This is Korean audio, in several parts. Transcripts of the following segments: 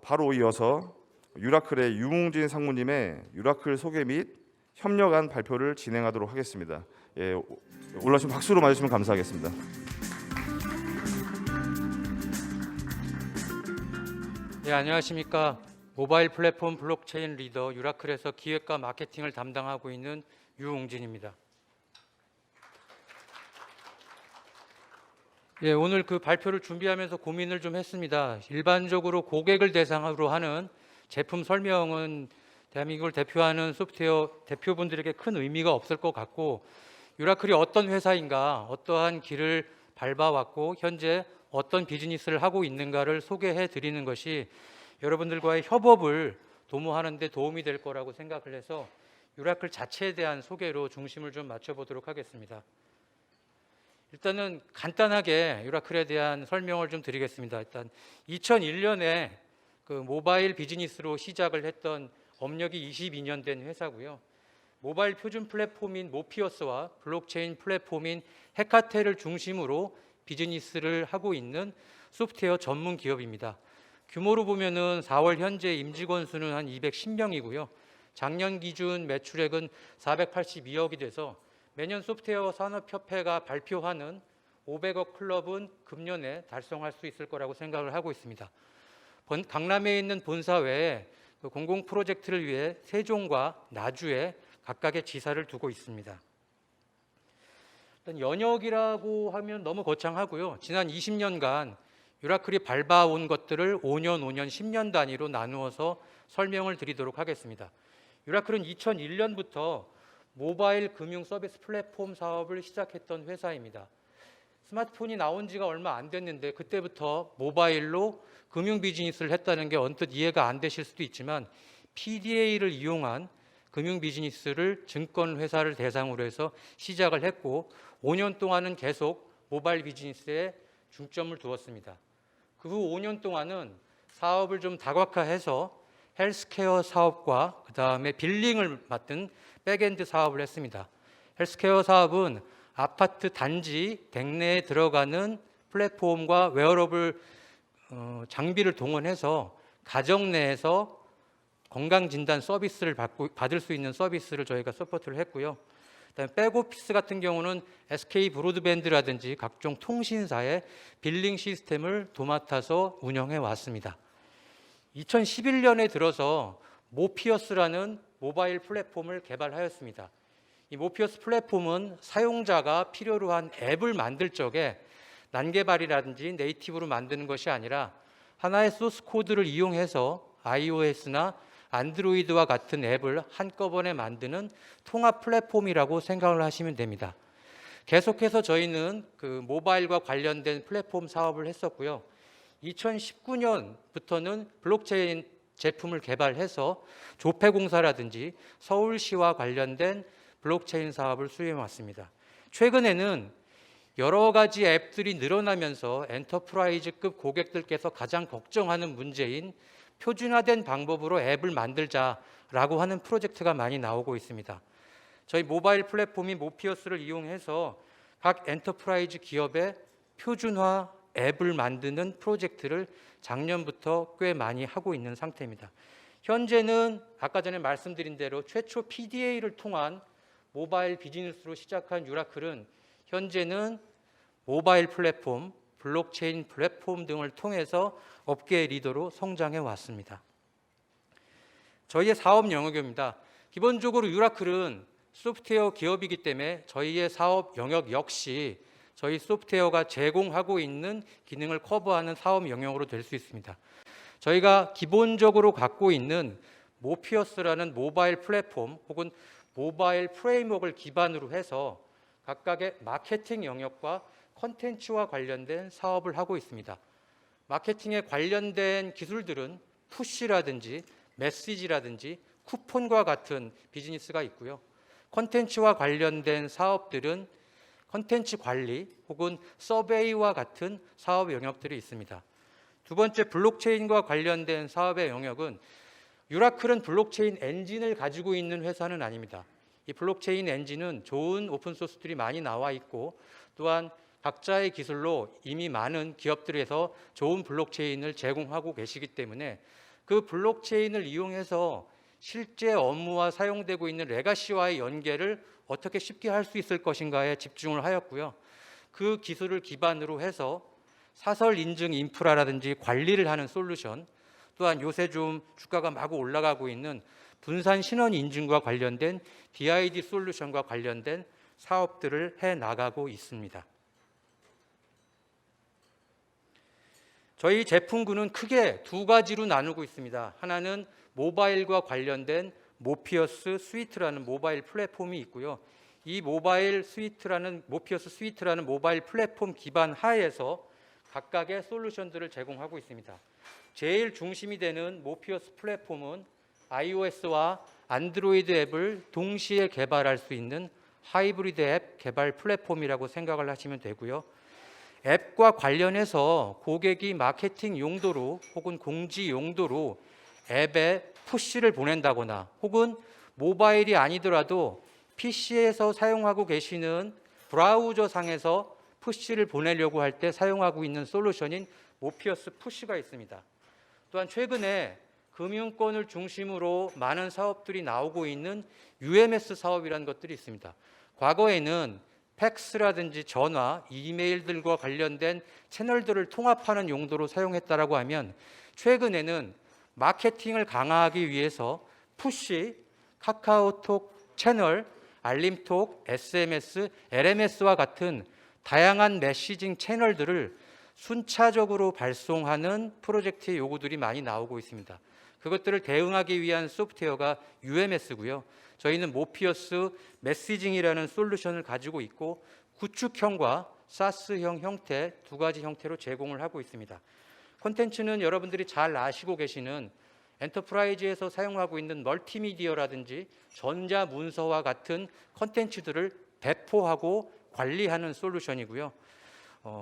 바로 이어서 유라클의 유웅진 상무님의 유라클 소개 및 협력안 발표를 진행하도록 하겠습니다. 예, 올라오신 박수로 맞으시면 감사하겠습니다. 네, 안녕하십니까. 모바일 플랫폼 블록체인 리더 유라클에서 기획과 마케팅을 담당하고 있는 유웅진입니다. 예, 오늘 그 발표를 준비하면서 고민을 좀 했습니다. 일반적으로 고객을 대상으로 하는 제품 설명은 대한민국을 대표하는 소프트웨어 대표분들에게 큰 의미가 없을 것 같고, 유라클이 어떤 회사인가, 어떠한 길을 밟아왔고 현재 어떤 비즈니스를 하고 있는가를 소개해 드리는 것이 여러분들과의 협업을 도모하는 데 도움이 될 거라고 생각을 해서 유라클 자체에 대한 소개로 중심을 좀 맞춰보도록 하겠습니다. 일단은 간단하게 유라클에 대한 설명을 좀 드리겠습니다. 일단 2001년에 그 모바일 비즈니스로 시작을 했던 업력이 22년 된 회사고요. 모바일 표준 플랫폼인 모피어스와 블록체인 플랫폼인 헤카텔을 중심으로 비즈니스를 하고 있는 소프트웨어 전문 기업입니다. 규모로 보면은 4월 현재 임직원 수는 한 210명이고요. 작년 기준 매출액은 482억이 돼서 매년 소프트웨어 산업협회가 발표하는 500억 클럽은 금년에 달성할 수 있을 거라고 생각을 하고 있습니다. 강남에 있는 본사 외에 공공 프로젝트를 위해 세종과 나주에 각각의 지사를 두고 있습니다. 일단 연역이라고 하면 너무 거창하고요. 지난 20년간 유라클이 밟아온 것들을 5년, 10년 단위로 나누어서 설명을 드리도록 하겠습니다. 유라클은 2001년부터 모바일 금융 서비스 플랫폼 사업을 시작했던 회사입니다. 스마트폰이 나온 지가 얼마 안 됐는데 그때부터 모바일로 금융 비즈니스를 했다는 게 언뜻 이해가 안 되실 수도 있지만 PDA를 이용한 금융 비즈니스를 증권 회사를 대상으로 해서 시작을 했고 5년 동안은 계속 모바일 비즈니스에 중점을 두었습니다. 그 후 5년 동안은 사업을 좀 다각화해서 헬스케어 사업과 그 다음에 빌링을 맡은 백엔드 사업을 했습니다. 헬스케어 사업은 아파트 단지 댁내에 들어가는 플랫폼과 웨어러블 장비를 동원해서 가정 내에서 건강진단 서비스를 받을 수 있는 서비스를 저희가 서포트를 했고요. 그다음에 백오피스 같은 경우는 SK 브로드밴드라든지 각종 통신사의 빌링 시스템을 도맡아서 운영해 왔습니다. 2011년에 들어서 모피어스라는 모바일 플랫폼을 개발하였습니다. 이 모피어스 플랫폼은 사용자가 필요로 한 앱을 만들 적에 난개발이라든지 네이티브로 만드는 것이 아니라 하나의 소스 코드를 이용해서 iOS나 안드로이드와 같은 앱을 한꺼번에 만드는 통합 플랫폼이라고 생각을 하시면 됩니다. 계속해서 저희는 그 모바일과 관련된 플랫폼 사업을 했었고요. 2019년부터는 블록체인 제품을 개발해서 조폐공사라든지 서울시와 관련된 블록체인 사업을 수행해 왔습니다. 최근에는 여러 가지 앱들이 늘어나면서 엔터프라이즈급 고객들께서 가장 걱정하는 문제인 표준화된 방법으로 앱을 만들자라고 하는 프로젝트가 많이 나오고 있습니다. 저희 모바일 플랫폼인 모피어스를 이용해서 각 엔터프라이즈 기업의 표준화 앱을 만드는 프로젝트를 작년부터 꽤 많이 하고 있는 상태입니다. 현재는 아까 전에 말씀드린 대로 최초 PDA를 통한 모바일 비즈니스로 시작한 유라클은 현재는 모바일 플랫폼, 블록체인 플랫폼 등을 통해서 업계 리더로 성장해 왔습니다. 저희의 사업 영역입니다. 기본적으로 유라클은 소프트웨어 기업이기 때문에 저희의 사업 영역 역시 저희 소프트웨어가 제공하고 있는 기능을 커버하는 사업 영역으로 될 수 있습니다. 저희가 기본적으로 갖고 있는 모피어스라는 모바일 플랫폼 혹은 모바일 프레임워크를 기반으로 해서 각각의 마케팅 영역과 콘텐츠와 관련된 사업을 하고 있습니다. 마케팅에 관련된 기술들은 푸시라든지 메시지라든지 쿠폰과 같은 비즈니스가 있고요. 콘텐츠와 관련된 사업들은 콘텐츠 관리 혹은 서베이와 같은 사업 영역들이 있습니다. 두 번째, 블록체인과 관련된 사업의 영역은 유라클은 블록체인 엔진을 가지고 있는 회사는 아닙니다. 이 블록체인 엔진은 좋은 오픈소스들이 많이 나와 있고 또한 각자의 기술로 이미 많은 기업들에서 좋은 블록체인을 제공하고 계시기 때문에 그 블록체인을 이용해서 실제 업무와 사용되고 있는 레가시와의 연계를 어떻게 쉽게 할 수 있을 것인가에 집중을 하였고요. 그 기술을 기반으로 해서 사설 인증 인프라라든지 관리를 하는 솔루션, 또한 요새 좀 주가가 마구 올라가고 있는 분산 신원 인증과 관련된 DID 솔루션과 관련된 사업들을 해 나가고 있습니다. 저희 제품군은 크게 두 가지로 나누고 있습니다. 하나는 모바일과 관련된 모피어스 스위트라는 모바일 플랫폼이 있고요. 이 모피어스 스위트라는 모바일 플랫폼 기반 하에서 각각의 솔루션들을 제공하고 있습니다. 제일 중심이 되는 모피어스 플랫폼은 iOS와 안드로이드 앱을 동시에 개발할 수 있는 하이브리드 앱 개발 플랫폼이라고 생각을 하시면 되고요. 앱과 관련해서 고객이 마케팅 용도로 혹은 공지 용도로 앱에 푸시를 보낸다거나 혹은 모바일이 아니더라도 PC에서 사용하고 계시는 브라우저 상에서 푸시를 보내려고 할 때 사용하고 있는 솔루션인 모피어스 푸시가 있습니다. 또한 최근에 금융권을 중심으로 많은 사업들이 나오고 있는 UMS 사업이라는 것들이 있습니다. 과거에는 팩스라든지 전화, 이메일들과 관련된 채널들을 통합하는 용도로 사용했다라고 하면 최근에는 마케팅을 강화하기 위해서 푸시, 카카오톡 채널, 알림톡, SMS, LMS와 같은 다양한 메시징 채널들을 순차적으로 발송하는 프로젝트의 요구들이 많이 나오고 있습니다. 그것들을 대응하기 위한 소프트웨어가 UMS고요. 저희는 모피어스 메시징이라는 솔루션을 가지고 있고 구축형과 사스형 형태 두 가지 형태로 제공을 하고 있습니다. 콘텐츠는 여러분들이 잘 아시고 계시는 엔터프라이즈에서 사용하고 있는 멀티미디어라든지 전자문서와 같은 콘텐츠들을 배포하고 관리하는 솔루션이고요.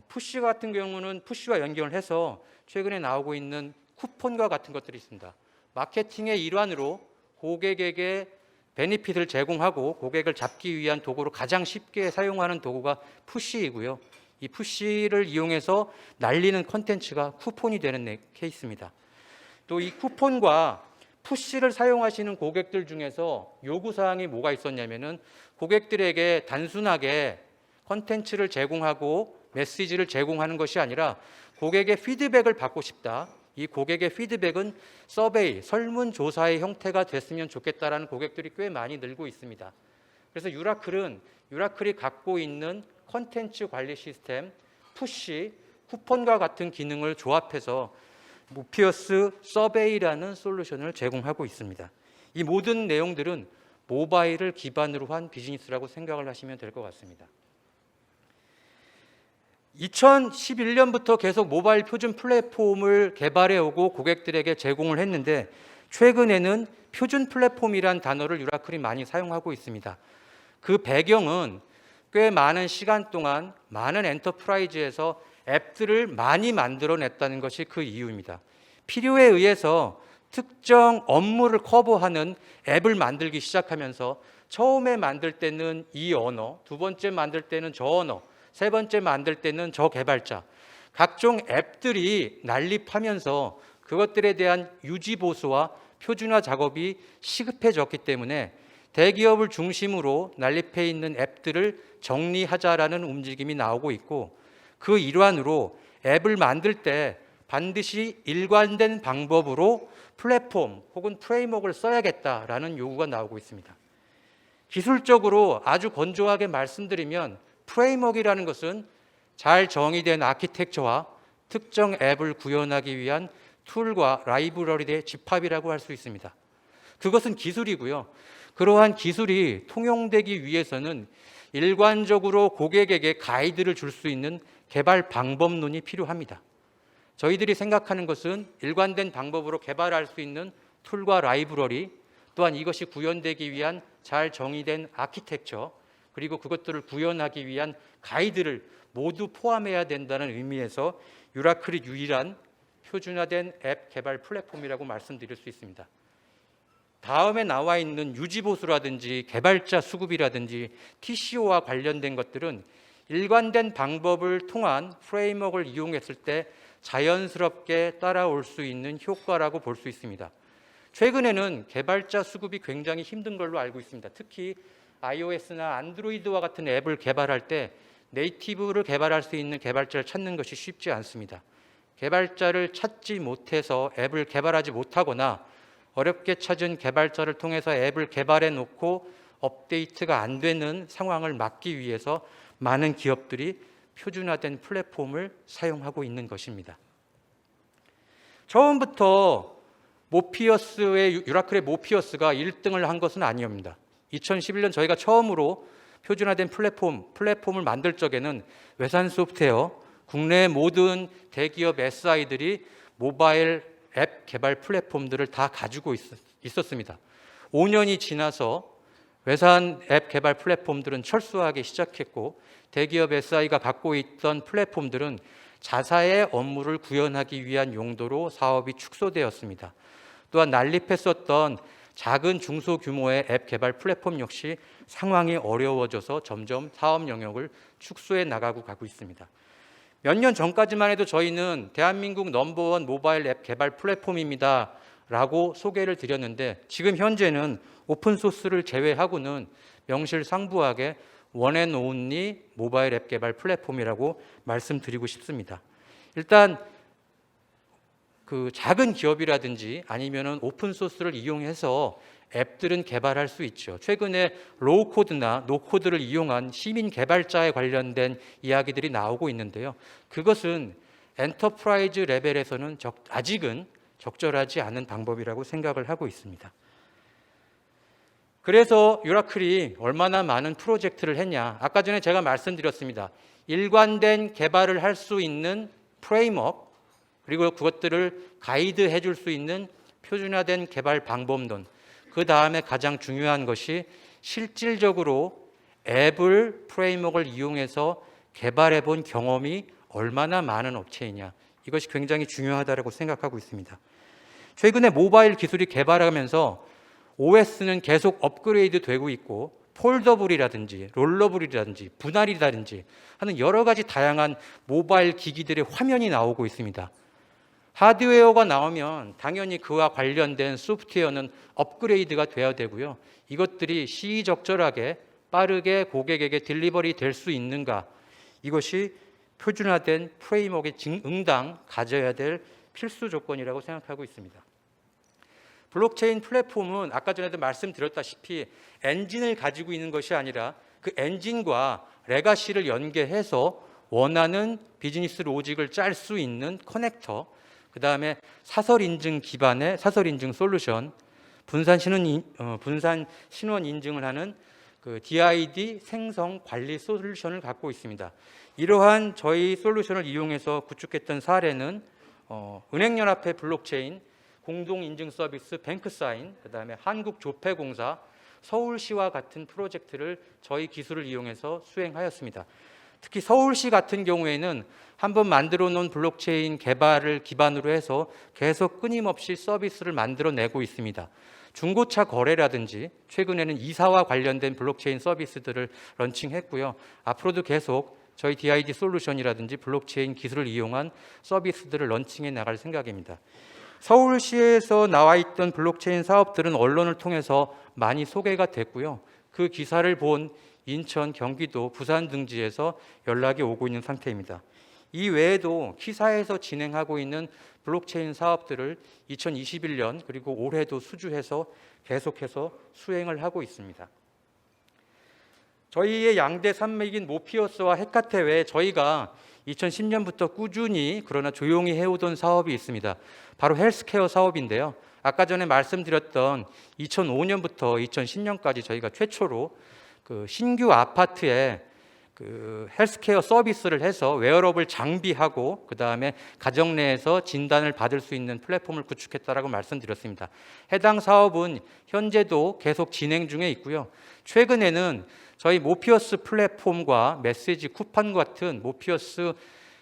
푸시 같은 경우는 푸시와 연결을 해서 최근에 나오고 있는 쿠폰과 같은 것들이 있습니다. 마케팅의 일환으로 고객에게 베니핏을 제공하고 고객을 잡기 위한 도구로 가장 쉽게 사용하는 도구가 푸시이고요. 이 푸시를 이용해서 날리는 콘텐츠가 쿠폰이 되는 케이스입니다. 또 이 쿠폰과 푸시를 사용하시는 고객들 중에서 요구사항이 뭐가 있었냐면은 고객들에게 단순하게 콘텐츠를 제공하고 메시지를 제공하는 것이 아니라 고객의 피드백을 받고 싶다. 이 고객의 피드백은 서베이, 설문조사의 형태가 됐으면 좋겠다라는 고객들이 꽤 많이 늘고 있습니다. 그래서 유라클이 갖고 있는 콘텐츠 관리 시스템, 푸시, 쿠폰과 같은 기능을 조합해서 모피어스 서베이라는 솔루션을 제공하고 있습니다. 이 모든 내용들은 모바일을 기반으로 한 비즈니스라고 생각을 하시면 될 것 같습니다. 2011년부터 계속 모바일 표준 플랫폼을 개발해 오고 고객들에게 제공을 했는데 최근에는 표준 플랫폼이란 단어를 유라클이 많이 사용하고 있습니다. 그 배경은 꽤 많은 시간 동안 많은 엔터프라이즈에서 앱들을 많이 만들어냈다는 것이 그 이유입니다. 필요에 의해서 특정 업무를 커버하는 앱을 만들기 시작하면서 처음에 만들 때는 이 언어, 두 번째 만들 때는 저 언어, 세 번째 만들 때는 저 개발자, 각종 앱들이 난립하면서 그것들에 대한 유지 보수와 표준화 작업이 시급해졌기 때문에 대기업을 중심으로 난립해 있는 앱들을 정리하자라는 움직임이 나오고 있고 그 일환으로 앱을 만들 때 반드시 일관된 방법으로 플랫폼 혹은 프레임워크를 써야겠다라는 요구가 나오고 있습니다. 기술적으로 아주 건조하게 말씀드리면 프레임워크라는 것은 잘 정의된 아키텍처와 특정 앱을 구현하기 위한 툴과 라이브러리의 집합이라고 할 수 있습니다. 그것은 기술이고요. 그러한 기술이 통용되기 위해서는 일관적으로 고객에게 가이드를 줄 수 있는 개발 방법론이 필요합니다. 저희들이 생각하는 것은 일관된 방법으로 개발할 수 있는 툴과 라이브러리, 또한 이것이 구현되기 위한 잘 정의된 아키텍처, 그리고 그것들을 구현하기 위한 가이드를 모두 포함해야 된다는 의미에서 유라클이 유일한 표준화된 앱 개발 플랫폼이라고 말씀드릴 수 있습니다. 다음에 나와 있는 유지보수라든지 개발자 수급이라든지 TCO와 관련된 것들은 일관된 방법을 통한 프레임워크를 이용했을 때 자연스럽게 따라올 수 있는 효과라고 볼 수 있습니다. 최근에는 개발자 수급이 굉장히 힘든 걸로 알고 있습니다. 특히 iOS나 안드로이드와 같은 앱을 개발할 때 네이티브를 개발할 수 있는 개발자를 찾는 것이 쉽지 않습니다. 개발자를 찾지 못해서 앱을 개발하지 못하거나 어렵게 찾은 개발자를 통해서 앱을 개발해 놓고 업데이트가 안 되는 상황을 막기 위해서 많은 기업들이 표준화된 플랫폼을 사용하고 있는 것입니다. 처음부터 유라클의 모피어스가 1등을 한 것은 아니옵니다. 2011년 저희가 처음으로 표준화된 플랫폼을 만들 적에는 외산 소프트웨어, 국내 모든 대기업 SI들이 모바일 앱 개발 플랫폼들을 다 가지고 있었습니다. 5년이 지나서 외산 앱 개발 플랫폼들은 철수하기 시작했고 대기업 SI가 갖고 있던 플랫폼들은 자사의 업무를 구현하기 위한 용도로 사업이 축소되었습니다. 또한 난립했었던 작은 중소규모의 앱 개발 플랫폼 역시 상황이 어려워져서 점점 사업 영역을 축소해 나가고 가고 있습니다. 몇 년 전까지만 해도 저희는 대한민국 넘버원 모바일 앱 개발 플랫폼입니다 라고 소개를 드렸는데 지금 현재는 오픈소스를 제외하고는 명실상부하게 원앤온리 모바일 앱 개발 플랫폼이라고 말씀드리고 싶습니다. 일단 그 작은 기업이라든지 아니면은 오픈소스를 이용해서 앱들은 개발할 수 있죠. 최근에 로우코드나 노코드를 이용한 시민 개발자에 관련된 이야기들이 나오고 있는데요. 그것은 엔터프라이즈 레벨에서는 아직은 적절하지 않은 방법이라고 생각을 하고 있습니다. 그래서 유라클이 얼마나 많은 프로젝트를 했냐. 아까 전에 제가 말씀드렸습니다. 일관된 개발을 할 수 있는 프레임워크 그리고 그것들을 가이드해 줄 수 있는 표준화된 개발 방법론 그 다음에 가장 중요한 것이 실질적으로 앱을 프레임워크를 이용해서 개발해 본 경험이 얼마나 많은 업체이냐 이것이 굉장히 중요하다고 생각하고 있습니다. 최근에 모바일 기술이 개발하면서 OS는 계속 업그레이드 되고 있고 폴더블이라든지 롤러블이라든지 분할이라든지 하는 여러 가지 다양한 모바일 기기들의 화면이 나오고 있습니다. 하드웨어가 나오면 당연히 그와 관련된 소프트웨어는 업그레이드가 되어야 되고요. 이것들이 시의적절하게 빠르게 고객에게 딜리버리 될 수 있는가 이것이 표준화된 프레임워크에 응당 가져야 될 필수 조건이라고 생각하고 있습니다. 블록체인 플랫폼은 아까 전에도 말씀드렸다시피 엔진을 가지고 있는 것이 아니라 그 엔진과 레가시를 연계해서 원하는 비즈니스 로직을 짤 수 있는 커넥터, 그 다음에 사설 인증 기반의 사설 인증 솔루션, 분산 신원 인증을 하는 그 DID 생성 관리 솔루션을 갖고 있습니다. 이러한 저희 솔루션을 이용해서 구축했던 사례는 은행연합회 블록체인, 공동인증 서비스 뱅크사인, 그 다음에 한국조폐공사, 서울시와 같은 프로젝트를 저희 기술을 이용해서 수행하였습니다. 특히 서울시 같은 경우에는 한번 만들어 놓은 블록체인 개발을 기반으로 해서 계속 끊임없이 서비스를 만들어내고 있습니다. 중고차 거래라든지 최근에는 이사와 관련된 블록체인 서비스들을 런칭했고요. 앞으로도 계속 저희 DID 솔루션이라든지 블록체인 기술을 이용한 서비스들을 런칭해 나갈 생각입니다. 서울시에서 나와 있던 블록체인 사업들은 언론을 통해서 많이 소개가 됐고요. 그 기사를 본 인천, 경기도, 부산 등지에서 연락이 오고 있는 상태입니다. 이 외에도 키사에서 진행하고 있는 블록체인 사업들을 2021년 그리고 올해도 수주해서 계속해서 수행을 하고 있습니다. 저희의 양대 산맥인 모피어스와 헤카테 외에 저희가 2010년부터 꾸준히 그러나 조용히 해오던 사업이 있습니다. 바로 헬스케어 사업인데요. 아까 전에 말씀드렸던 2005년부터 2010년까지 저희가 최초로 그 신규 아파트에 그 헬스케어 서비스를 해서 웨어러블 장비하고 그 다음에 가정 내에서 진단을 받을 수 있는 플랫폼을 구축했다라고 말씀드렸습니다. 해당 사업은 현재도 계속 진행 중에 있고요. 최근에는 저희 모피어스 플랫폼과 메시지 쿠폰 같은 모피어스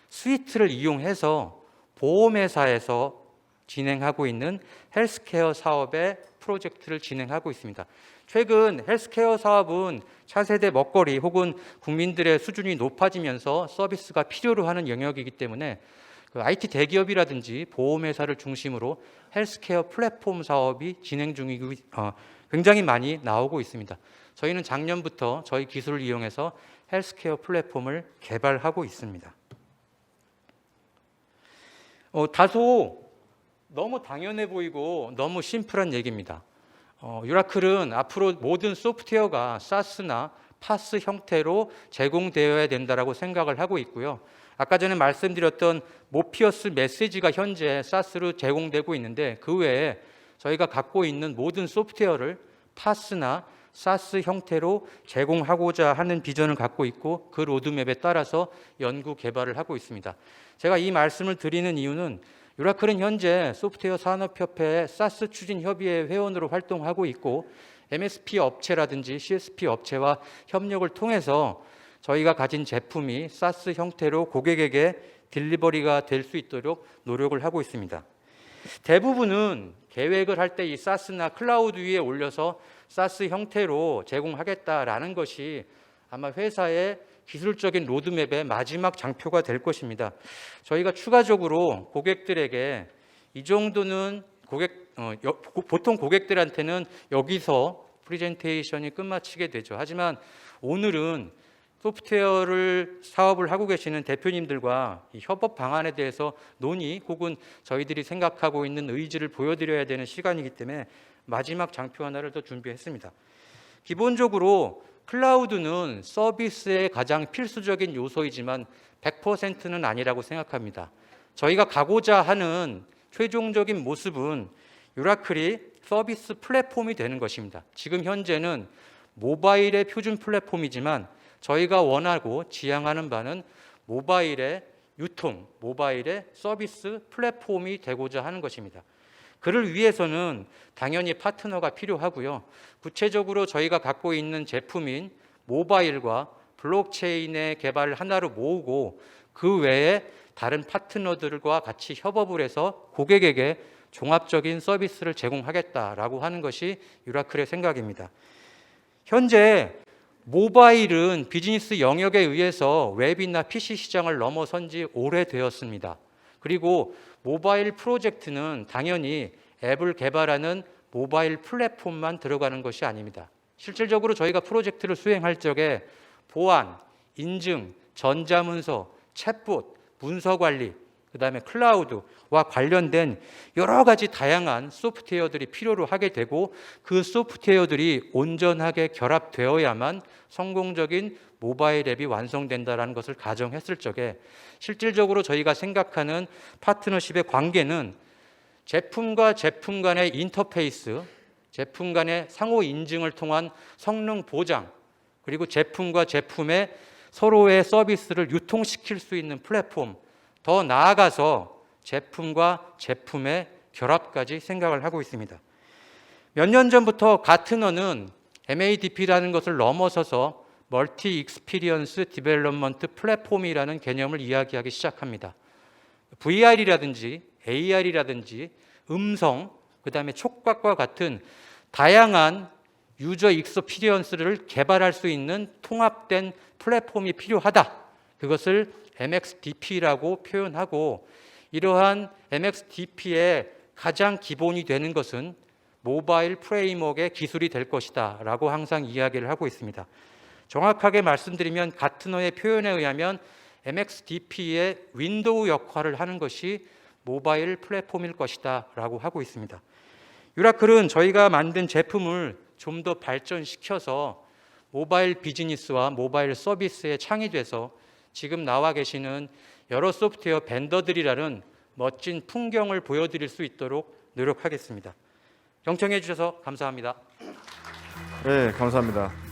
스위트를 이용해서 보험회사에서 진행하고 있는 헬스케어 사업의 프로젝트를 진행하고 있습니다. 최근 헬스케어 사업은 차세대 먹거리 혹은 국민들의 수준이 높아지면서 서비스가 필요로 하는 영역이기 때문에 그 IT 대기업이라든지 보험회사를 중심으로 헬스케어 플랫폼 사업이 진행 중이고 굉장히 많이 나오고 있습니다. 저희는 작년부터 저희 기술을 이용해서 헬스케어 플랫폼을 개발하고 있습니다. 다소 너무 당연해 보이고 너무 심플한 얘기입니다. 유라클은 앞으로 모든 소프트웨어가 SaaS나 PaaS 형태로 제공되어야 된다라고 생각을 하고 있고요. 아까 전에 말씀드렸던 모피어스 메시지가 현재 SaaS로 제공되고 있는데 그 외에 저희가 갖고 있는 모든 소프트웨어를 PaaS나 SaaS 형태로 제공하고자 하는 비전을 갖고 있고 그 로드맵에 따라서 연구 개발을 하고 있습니다. 제가 이 말씀을 드리는 이유는 유라클은 현재 소프트웨어 산업협회의 SaaS 추진 협의회 회원으로 활동하고 있고 MSP 업체라든지 CSP 업체와 협력을 통해서 저희가 가진 제품이 SaaS 형태로 고객에게 딜리버리가 될 수 있도록 노력을 하고 있습니다. 대부분은 계획을 할 때 이 SaaS나 클라우드 위에 올려서 SaaS 형태로 제공하겠다라는 것이 아마 회사의 기술적인 로드맵의 마지막 장표가 될 것입니다. 저희가 추가적으로 고객들에게 이 정도는 보통 고객들한테는 여기서 프레젠테이션이 끝마치게 되죠. 하지만 오늘은 소프트웨어를 사업을 하고 계시는 대표님들과 이 협업 방안에 대해서 논의 혹은 저희들이 생각하고 있는 의지를 보여드려야 되는 시간이기 때문에 마지막 장표 하나를 더 준비했습니다. 기본적으로 클라우드는 서비스의 가장 필수적인 요소이지만 100%는 아니라고 생각합니다. 저희가 가고자 하는 최종적인 모습은 유라클이 서비스 플랫폼이 되는 것입니다. 지금 현재는 모바일의 표준 플랫폼이지만 저희가 원하고 지향하는 바는 모바일의 유통, 모바일의 서비스 플랫폼이 되고자 하는 것입니다. 그를 위해서는 당연히 파트너가 필요하고요. 구체적으로 저희가 갖고 있는 제품인 모바일과 블록체인의 개발을 하나로 모으고 그 외에 다른 파트너들과 같이 협업을 해서 고객에게 종합적인 서비스를 제공하겠다라고 하는 것이 유라클의 생각입니다. 현재 모바일은 비즈니스 영역에 의해서 웹이나 PC 시장을 넘어선 지 오래되었습니다. 그리고 모바일 프로젝트는 당연히 앱을 개발하는 모바일 플랫폼만 들어가는 것이 아닙니다. 실질적으로 저희가 프로젝트를 수행할 적에 보안, 인증, 전자문서, 챗봇, 문서관리, 그다음에 클라우드와 관련된 여러 가지 다양한 소프트웨어들이 필요로 하게 되고 그 소프트웨어들이 온전하게 결합되어야만 성공적인 모바일 앱이 완성된다는 것을 가정했을 적에 실질적으로 저희가 생각하는 파트너십의 관계는 제품과 제품 간의 인터페이스, 제품 간의 상호 인증을 통한 성능 보장, 그리고 제품과 제품의 서로의 서비스를 유통시킬 수 있는 플랫폼, 더 나아가서 제품과 제품의 결합까지 생각을 하고 있습니다. 몇 년 전부터 가트너는 MADP라는 것을 넘어서서 멀티 익스피리언스 디벨롭먼트 플랫폼이라는 개념을 이야기하기 시작합니다. VR이라든지 AR이라든지 음성, 그다음에 촉각과 같은 다양한 유저 익스피리언스를 개발할 수 있는 통합된 플랫폼이 필요하다. 그것을 MXDP라고 표현하고 이러한 MXDP의 가장 기본이 되는 것은 모바일 프레임워크의 기술이 될 것이다 라고 항상 이야기를 하고 있습니다. 정확하게 말씀드리면 가트너의 표현에 의하면 MXDP의 윈도우 역할을 하는 것이 모바일 플랫폼일 것이다 라고 하고 있습니다. 유라클은 저희가 만든 제품을 좀 더 발전시켜서 모바일 비즈니스와 모바일 서비스에 창의돼서 지금 나와 계시는 여러 소프트웨어 벤더들이라는 멋진 풍경을 보여드릴 수 있도록 노력하겠습니다. 경청해 주셔서 감사합니다. 네, 감사합니다.